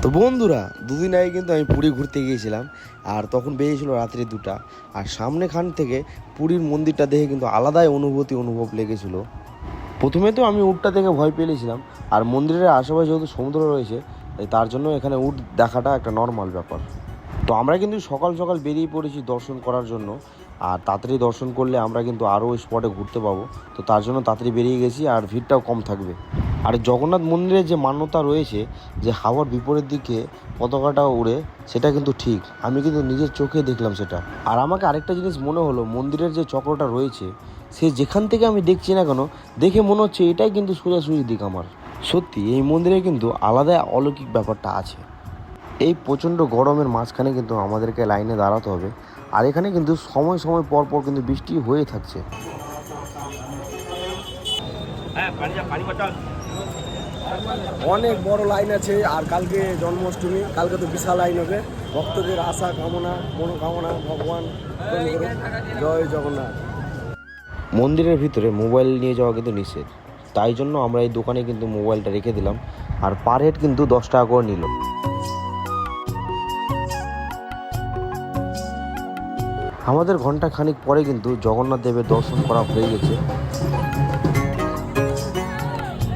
তো বন্ধুরা, দুদিন আগে কিন্তু আমি পুরী ঘুরতে গিয়েছিলাম। আর তখন বেরিয়েছিল রাত্রি 2টা। আর সামনে খান থেকে পুরীর মন্দিরটা দেখে কিন্তু আলাদাই অনুভব লেগেছিল। প্রথমে তো আমি উটটা দেখে ভয় পেয়েছিলাম। আর মন্দিরের আশেপাশে যেহেতু সমুদ্র রয়েছে, তার জন্য এখানে উট দেখাটা একটা নর্মাল ব্যাপার। তো আমরা কিন্তু সকাল সকাল বেরিয়ে পড়েছি দর্শন করার জন্য। আর তাড়াতাড়ি দর্শন করলে আমরা কিন্তু আরও স্পটে ঘুরতে পাবো। তো তার জন্য তাড়াতাড়ি বেরিয়ে গেছি, আর ভিড়টাও কম থাকবে। আর জগন্নাথ মন্দিরের যে মান্যতা রয়েছে যে হাওয়ার বিপরীত দিকে পতাকাটা উড়ে, সেটা কিন্তু ঠিক। আমি কিন্তু নিজের চোখে দেখলাম সেটা। আর আমাকে আরেকটা জিনিস মনে হলো, মন্দিরের যে চক্রটা রয়েছে, সে যেখান থেকে আমি দেখছি না কেন, দেখে মনে হচ্ছে এটাই কিন্তু সোজাসুজি দিক আমার। সত্যি এই মন্দিরে কিন্তু আলাদা অলৌকিক ব্যাপারটা আছে। এই প্রচণ্ড গরমের মাঝখানে কিন্তু আমাদেরকে লাইনে দাঁড়াতে হবে। আর এখানে কিন্তু সময় সময় পর পর কিন্তু বৃষ্টি হয়ে থাকছে। অনেক বড় লাইন আছে। আর কালকে জন্মাষ্টমী, কালকে তো বিশাল লাইন হবে। ভক্তদের আশা কামনা মনোকামনা ভগবান পূরণ করুন। জয় জগন্নাথ। মন্দিরের ভিতরে মোবাইল নিয়ে যাওয়া কিন্তু নিষেধ, তাই জন্য আমরা এই দোকানে কিন্তু মোবাইলটা রেখে দিলাম। আর পার হেড কিন্তু 10 টাকা করে নিল। আমাদের ঘন্টা খানিক পরে কিন্তু জগন্নাথ দেবের দর্শন করা হয়ে গেছে।